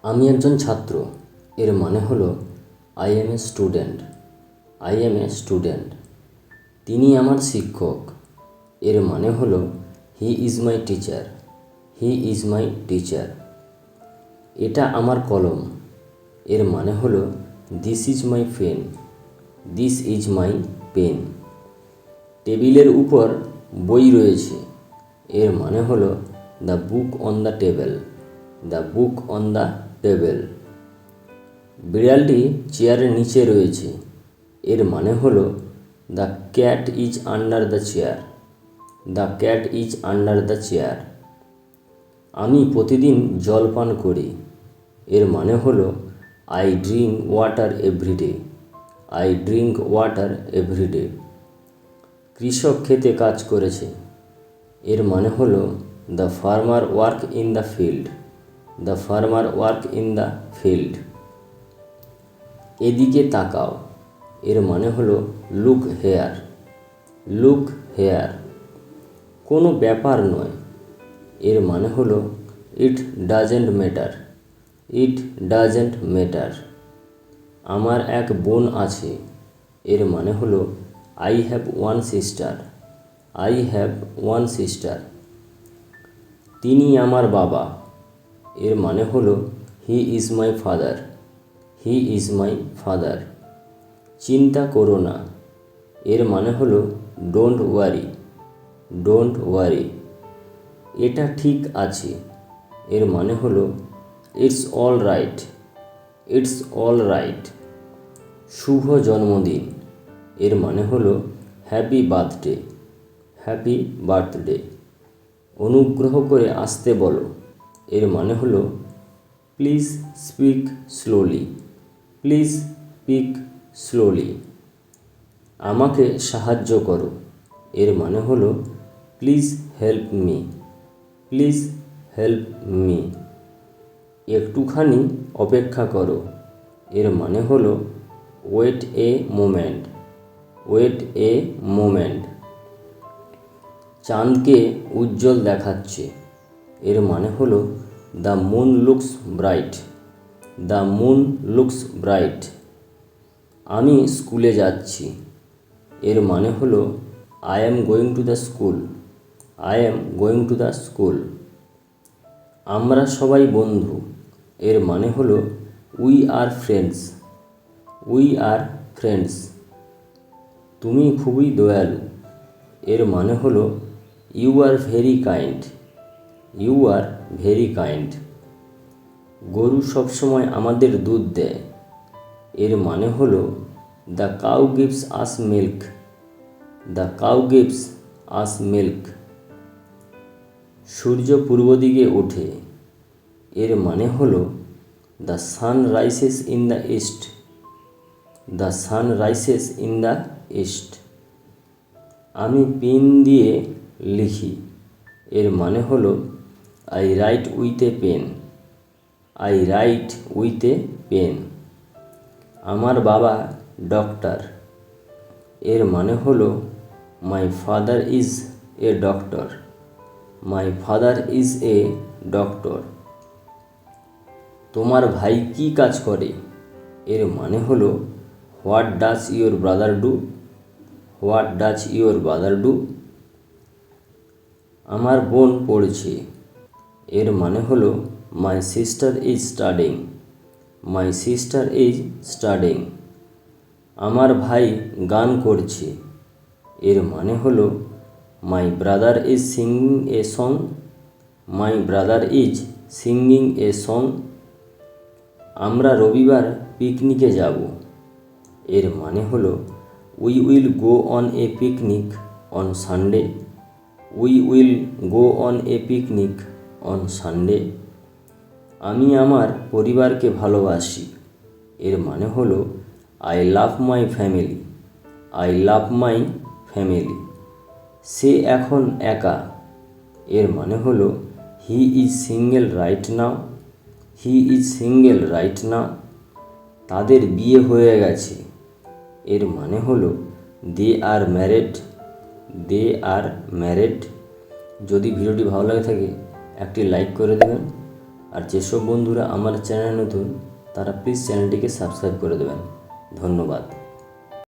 আমি একজন ছাত্র এর মানে হলো I am a student. I am a student. তিনি আমার শিক্ষক এর মানে হলো he is my teacher. He is my teacher. এটা আমার কলম এর মানে হলো this is my pen. This is my pen. টেবিলের উপর বই রয়েছে এর মানে হলো the book on the table. The book on the table. বিড়ালটি চেয়ারের নিচে রয়েছে এর মানে হলো the cat is under the chair. The cat is under the chair. আমি প্রতিদিন জল পান করি এর মানে হলো I drink water every day. I drink water every day. কৃষক খেতে কাজ করেছে এর মানে হলো the farmer work in the field. The farmer work in the field. এদিকে তাকাও এর মানে হলো লুক হেয়ার। Look hair. কোনো ব্যাপার নয় এর মানে হলো it doesn't matter. It doesn't matter. আমার এক বোন আছে এর মানে হলো I have one sister. I have one sister. তিনি আমার বাবা এর মানে হলো he is my father. He is my father. চিন্তা করো না এর মানে হলো ডোন্ট ওয়ারি। Don't worry. এটা ঠিক আছে এর মানে হলো it's all right. It's all right. শুভ জন্মদিন এর মানে হলো হ্যাপি বার্থডে। Happy birthday. অনুগ্রহ করে আসতে বলো এর মানে হলো please speak slowly. Please speak slowly. আমাকে সাহায্য করো এর মানে হলো please help me. Please help me. একটুখানি অপেক্ষা করো এর মানে হলো wait a moment. Wait a moment. চাঁদকে উজ্জ্বল দেখাচ্ছে এর মানে হলো the moon looks bright. The moon looks bright. আমি স্কুলে যাচ্ছি এর মানে হলো I am going to the school. I am going to the school. আমরা সবাই বন্ধু এর মানে হলো we are friends. We are friends. তুমি খুবই দয়ালু এর মানে হলো you are very kind. You are very kind. গরু সবসময় আমাদের দুধ দেয় এর মানে হলো the cow gives us milk. The cow gives us milk. সূর্য পূর্ব দিকে ওঠে এর মানে হলো the sun rises in the east. The sun rises in the east. আমি পেন দিয়ে লিখি এর মানে হলো I write with a pen. I write with a pen. আমার বাবা ডক্টর এর মানে হলো my father is a doctor. My father is a doctor. তোমার ভাই কী কাজ করে এর মানে হলো what does your brother do. What does your brother do. আমার বোন পড়ছে এর মানে হলো my sister is studying. My sister is studying. আমার ভাই গান করছে এর মানে হলো my brother is singing a song. My brother is singing a song. আমরা রবিবার পিকনিকে যাব এর মানে হলো we will go on a picnic on Sunday. We will go on a picnic on Sunday. আমি আমার পরিবারকে ভালোবাসি এর মানে হলো I love my family. I love my family. সে এখন একা এর মানে হলো he is single right now. He is single right now. তাদের বিয়ে হয়ে গেছে এর মানে হলো দে আর ম্যারেড। দে আর ম্যারেড। যদি ভিডিওটি ভালো লাগে থাকে একটি লাইক করে দেবেন। আর যেসব বন্ধুরা আমার চ্যানেল নতুন তারা প্লিজ চ্যানেলটিকে সাবস্ক্রাইব করে দেবেন। ধন্যবাদ।